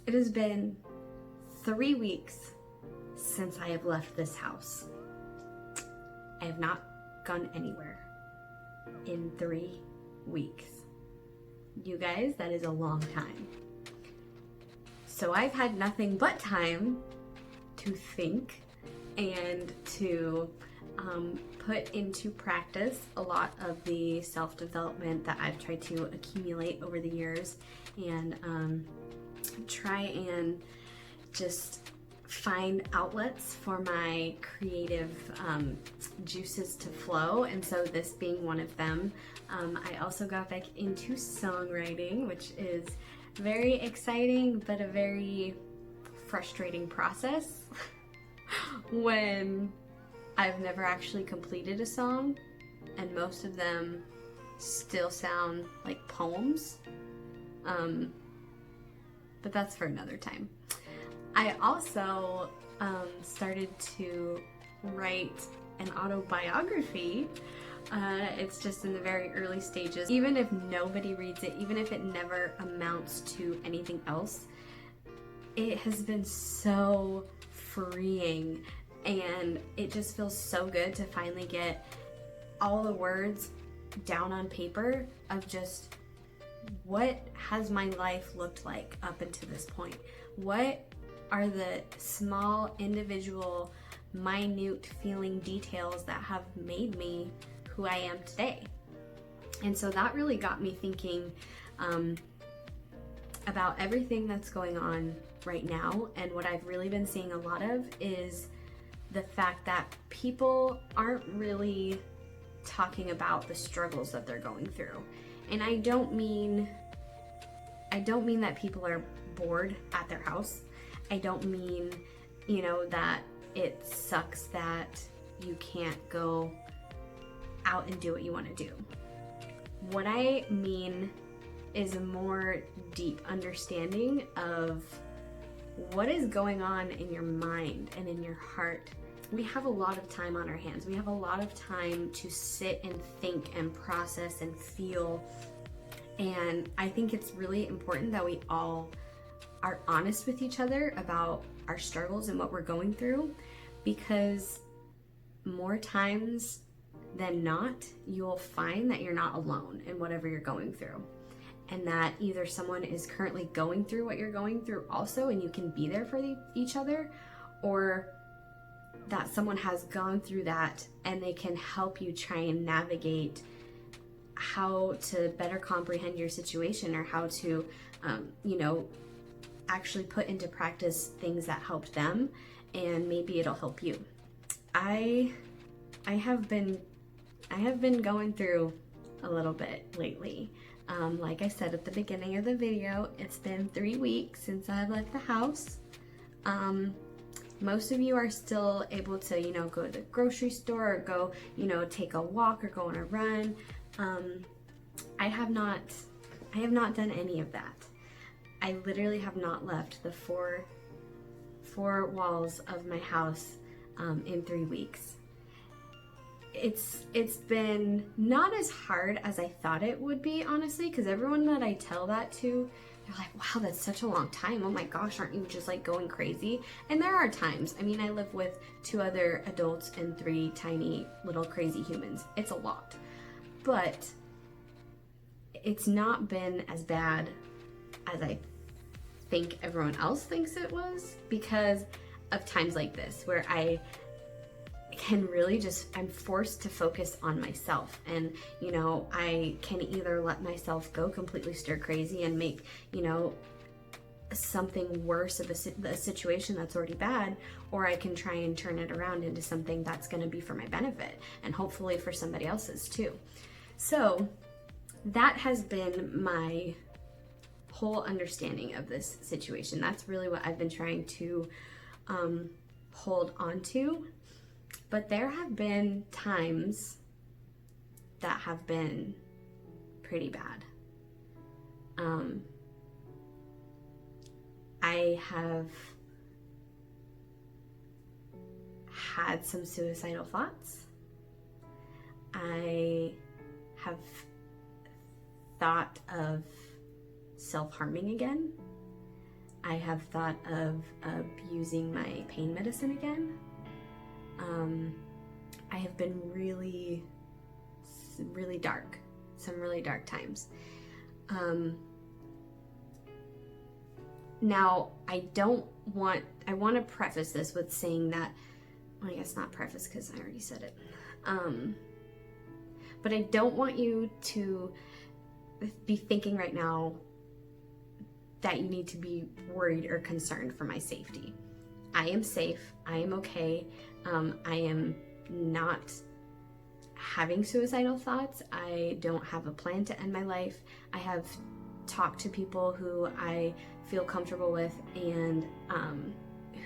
It has been 3 weeks since I have left this house. I have not gone anywhere in 3 weeks. You guys, that is a long time. So I've had nothing but time to think and to put into practice a lot of the self-development that I've tried to accumulate over the years, and try and just find outlets for my creative juices to flow, and so this being one of them. I also got back into songwriting, which is very exciting but a very frustrating process when I've never actually completed a song and most of them still sound like poems. But that's for another time. I also started to write an autobiography. It's just in the very early stages. Even if nobody reads it, even if it never amounts to anything else, it has been so freeing, and it just feels so good to finally get all the words down on paper of just what has my life looked like up until this point. What are the small, individual, minute feeling details that have made me who I am today? And so that really got me thinking about everything that's going on right now. And what I've really been seeing a lot of is the fact that people aren't really talking about the struggles that they're going through. And I don't mean that people are bored at their house. I don't mean, that it sucks that you can't go out and do what you want to do. What I mean is a more deep understanding of what is going on in your mind and in your heart. We have a lot of time on our hands. We have a lot of time to sit and think and process and feel. And I think it's really important that we all are honest with each other about our struggles and what we're going through, because more times than not, you'll find that you're not alone in whatever you're going through. And that either someone is currently going through what you're going through also, and you can be there for each other, or that someone has gone through that and they can help you try and navigate how to better comprehend your situation, or how to, actually put into practice things that helped them, and maybe it'll help you. I have been going through a little bit lately. Like I said at the beginning of the video, it's been 3 weeks since I've left the house. Most of you are still able to, go to the grocery store, or go, take a walk, or go on a run. I have not done any of that. I literally have not left the four walls of my house in 3 weeks. It's been not as hard as I thought it would be, honestly, because everyone that I tell that to, they're like, wow, that's such a long time. Oh my gosh, aren't you just like going crazy? And there are times. I mean, I live with 2 other adults and 3 tiny little crazy humans. It's a lot. But it's not been as bad as I think everyone else thinks it was, because of times like this where I can really I'm forced to focus on myself, and I can either let myself go completely stir crazy and make something worse of a situation that's already bad, or I can try and turn it around into something that's going to be for my benefit, and hopefully for somebody else's too. So that has been my whole understanding of this situation. That's really what I've been trying to hold on to. But there have been times that have been pretty bad. I have had some suicidal thoughts. I have thought of self-harming again. I have thought of abusing my pain medicine again. I have been really dark, some really dark times. Now, I want to preface this with saying that, well, I guess not preface because I already said it. But I don't want you to be thinking right now that you need to be worried or concerned for my safety. I am safe. I am okay. I am not having suicidal thoughts. I don't have a plan to end my life. I have talked to people who I feel comfortable with and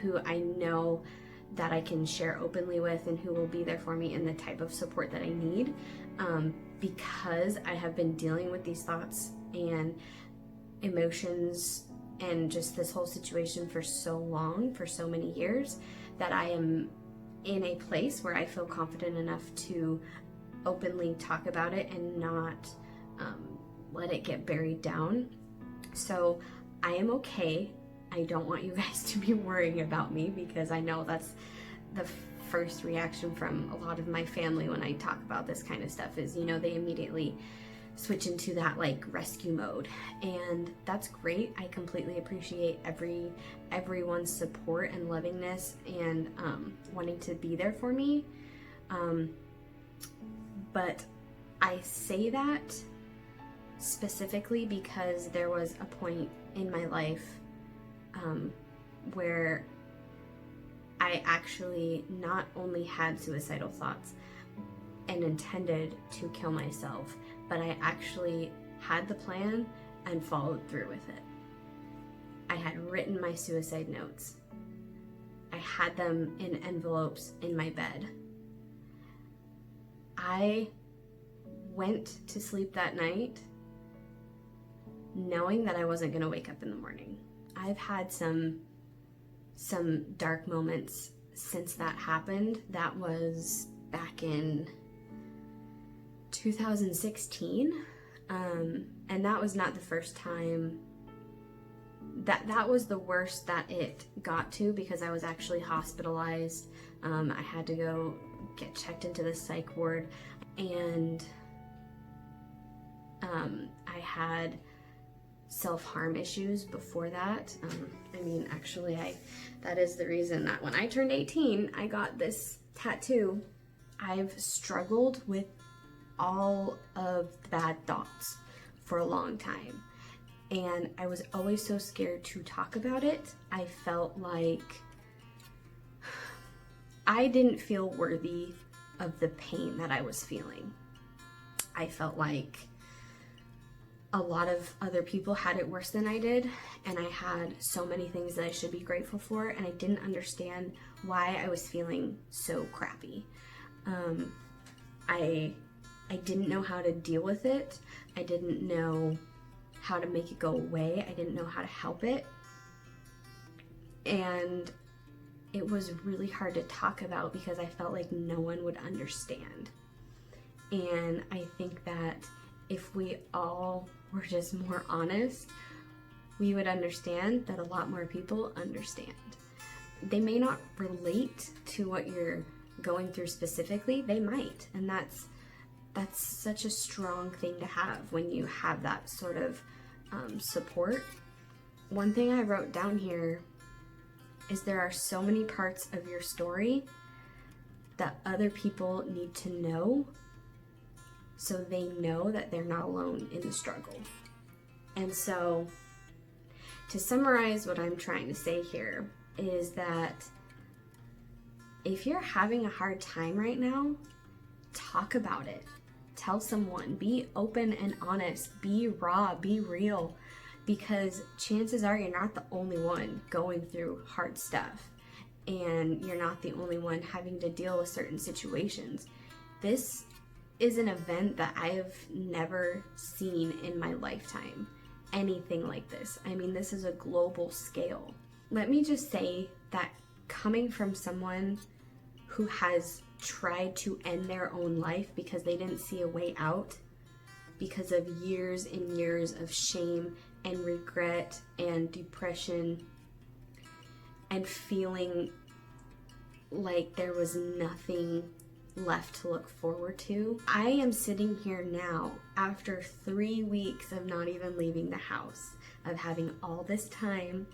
who I know that I can share openly with and who will be there for me and the type of support that I need, because I have been dealing with these thoughts and emotions and just this whole situation for so long, for so many years, that I am in a place where I feel confident enough to openly talk about it and not let it get buried down. So I am okay. I don't want you guys to be worrying about me, because I know that's the first reaction from a lot of my family when I talk about this kind of stuff is, you know, they immediately switch into that like rescue mode, and that's great. I completely appreciate everyone's support and lovingness and wanting to be there for me, but I say that specifically because there was a point in my life where I actually not only had suicidal thoughts and intended to kill myself, but I actually had the plan and followed through with it. I had written my suicide notes. I had them in envelopes in my bed. I went to sleep that night knowing that I wasn't going to wake up in the morning. I've had some dark moments since that happened. That was back in 2016, and that was not the first time. That was the worst that it got to, because I was actually hospitalized. I had to go get checked into the psych ward, and I had self-harm issues before that. I mean, actually, that is the reason that when I turned 18, I got this tattoo. I've struggled with all of the bad thoughts for a long time, and I was always so scared to talk about it. I felt like I didn't feel worthy of the pain that I was feeling. I felt like a lot of other people had it worse than I did, and I had so many things that I should be grateful for, and I didn't understand why I was feeling so crappy. I didn't know how to deal with it. I didn't know how to make it go away. I didn't know how to help it. And it was really hard to talk about because I felt like no one would understand. And I think that if we all were just more honest, we would understand that a lot more people understand. They may not relate to what you're going through specifically, they might, and that's such a strong thing to have when you have that sort of support. One thing I wrote down here is there are so many parts of your story that other people need to know, so they know that they're not alone in the struggle. And so, to summarize what I'm trying to say here is that if you're having a hard time right now, talk about it. Tell someone. Be open and honest. Be raw. Be real. Because chances are you're not the only one going through hard stuff. And you're not the only one having to deal with certain situations. This is an event that I have never seen in my lifetime. Anything like this. I mean, this is a global scale. Let me just say that coming from someone who has tried to end their own life because they didn't see a way out, because of years and years of shame and regret and depression and feeling like there was nothing left to look forward to. I am sitting here now after 3 weeks of not even leaving the house, of having all this time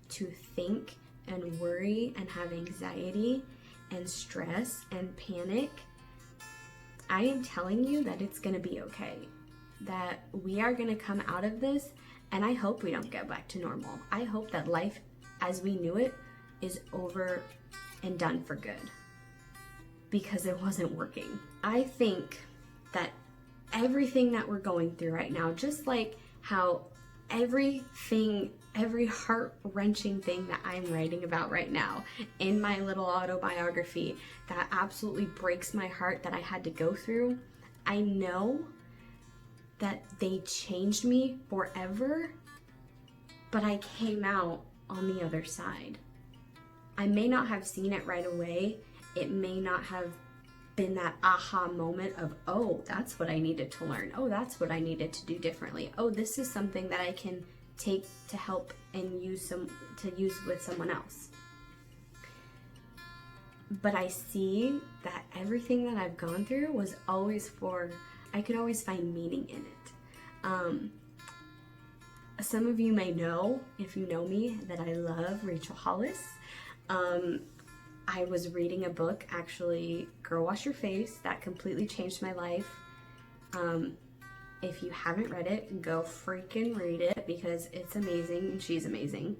to think and worry and have anxiety and stress and panic. I am telling you that it's gonna be okay, that we are gonna come out of this, and I hope we don't go back to normal. I hope that life as we knew it is over and done for good, because it wasn't working. I think that everything that we're going through right now, just like how every heart-wrenching thing that I'm writing about right now in my little autobiography that absolutely breaks my heart that I had to go through, I know that they changed me forever, but I came out on the other side. I may not have seen it right away. It may not have been that aha moment of, oh, that's what I needed to learn. Oh, that's what I needed to do differently. Oh, this is something that I can take to help and use with someone else. But I see that everything that I've gone through was always I could always find meaning in it. Some of you may know, if you know me, that I love Rachel Hollis. I was reading a book, actually, Girl Wash Your Face, that completely changed my life. If you haven't read it, go freaking read it, because it's amazing and she's amazing.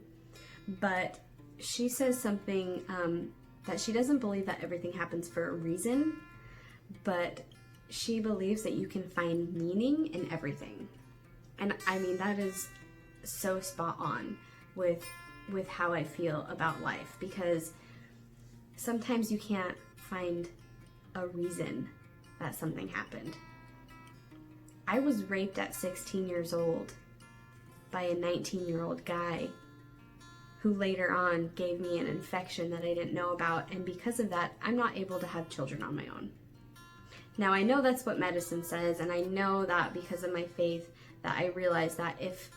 But she says something that she doesn't believe that everything happens for a reason, but she believes that you can find meaning in everything. And I mean, that is so spot on with how I feel about life, because sometimes you can't find a reason that something happened. I was raped at 16 years old by a 19-year-old guy who later on gave me an infection that I didn't know about, and because of that, I'm not able to have children on my own. Now, I know that's what medicine says, and I know that because of my faith, that I realize that if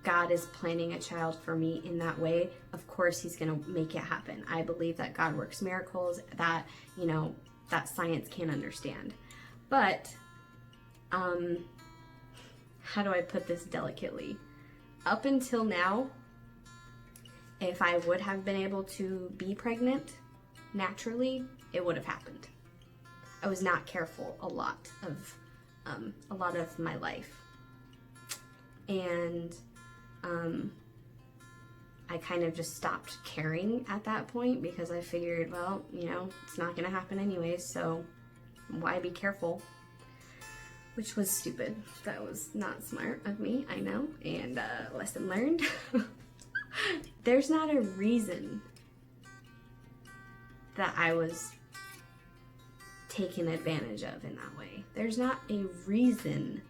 God is planning a child for me in that way, of course he's going to make it happen. I believe that God works miracles that, that science can't understand. But, how do I put this delicately? Up until now, if I would have been able to be pregnant naturally, it would have happened. I was not careful a lot of my life. And I kind of just stopped caring at that point, because I figured, well, it's not going to happen anyways, so why be careful? Which was stupid. That was not smart of me, I know, and lesson learned. There's not a reason that I was taken advantage of in that way. There's not a reason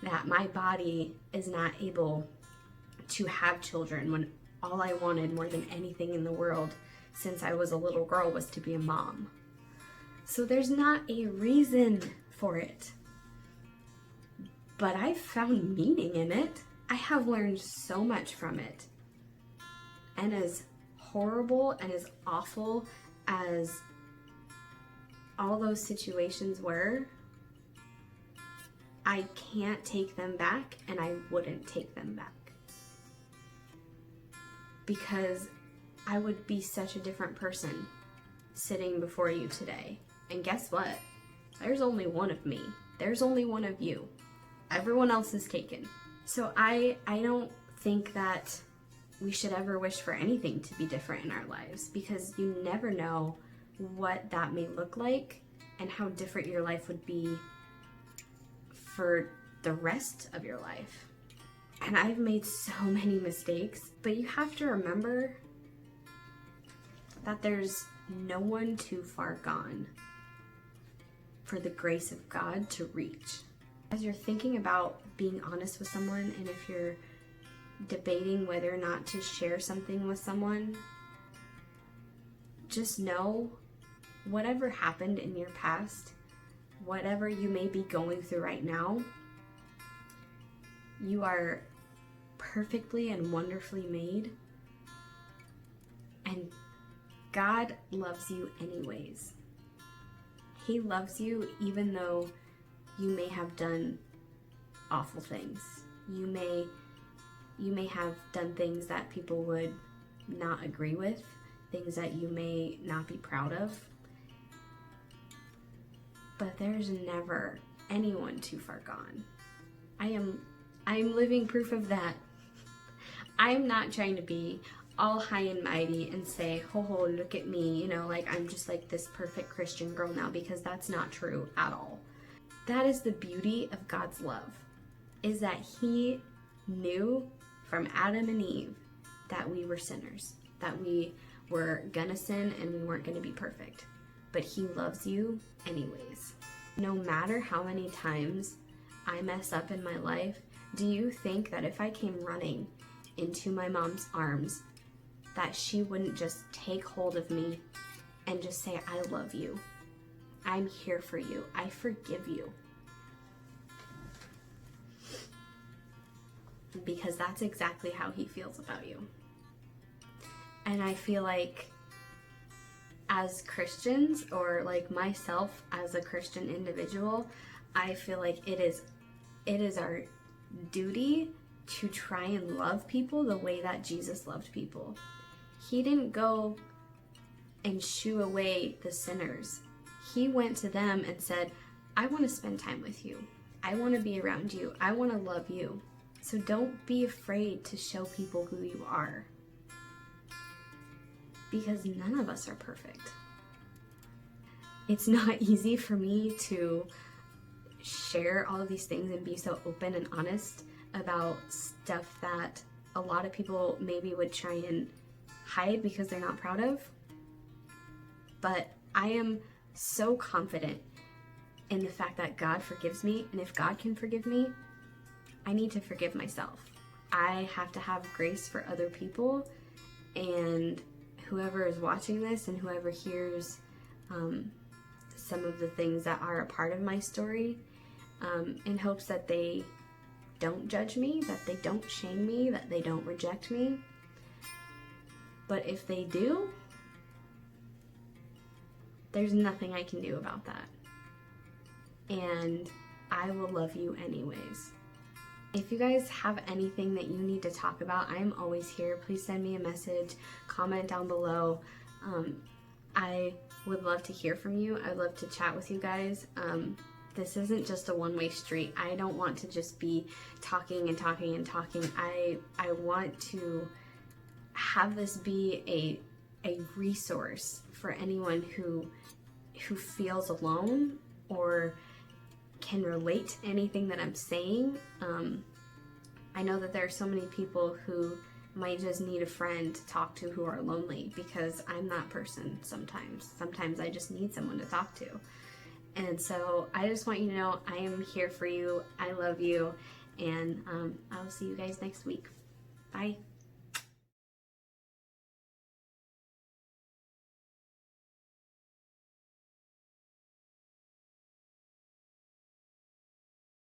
that my body is not able to have children when all I wanted more than anything in the world since I was a little girl was to be a mom. So there's not a reason for it. But I found meaning in it. I have learned so much from it. And as horrible and as awful as all those situations were, I can't take them back, and I wouldn't take them back. Because I would be such a different person sitting before you today. And guess what? There's only one of me. There's only one of you. Everyone else is taken. So I don't think that we should ever wish for anything to be different in our lives, because you never know what that may look like and how different your life would be for the rest of your life. And I've made so many mistakes, but you have to remember that there's no one too far gone for the grace of God to reach. As you're thinking about being honest with someone, and if you're debating whether or not to share something with someone, just know whatever happened in your past, whatever you may be going through right now, you are perfectly and wonderfully made, And God loves you anyways. He loves you even though you may have done awful things. You may have done things that people would not agree with, things that you may not be proud of. But there's never anyone too far gone. I'm living proof of that. I'm not trying to be all high and mighty and say, ho, look at me, like I'm just like this perfect Christian girl now, because that's not true at all. That is the beauty of God's love, is that He knew from Adam and Eve that we were sinners, that we were gonna sin and we weren't gonna be perfect. But He loves you anyways. No matter how many times I mess up in my life, do you think that if I came running into my mom's arms, that she wouldn't just take hold of me and just say, I love you. I'm here for you. I forgive you. Because that's exactly how He feels about you. And I feel like as Christians, or like myself as a Christian individual, I feel like it is our duty to try and love people the way that Jesus loved people. He didn't go and shoo away the sinners. He went to them and said, I want to spend time with you. I want to be around you. I want to love you. So don't be afraid to show people who you are. Because none of us are perfect. It's not easy for me to share all of these things and be so open and honest about stuff that a lot of people maybe would try and hide because they're not proud of. But I am so confident in the fact that God forgives me, and if God can forgive me, I need to forgive myself. I have to have grace for other people, and whoever is watching this and whoever hears some of the things that are a part of my story, in hopes that they don't judge me, that they don't shame me, that they don't reject me. But if they do, there's nothing I can do about that. And I will love you anyways. If you guys have anything that you need to talk about, I'm always here. Please send me a message, comment down below. I would love to hear from you. I'd love to chat with you guys. This isn't just a one-way street. I don't want to just be talking and talking and talking. I want to have this be a resource for anyone who feels alone or can relate to anything that I'm saying. I know that there are so many people who might just need a friend to talk to who are lonely, because I'm that person sometimes. Sometimes I just need someone to talk to. And so I just want you to know I am here for you. I love you. And I will see you guys next week. Bye.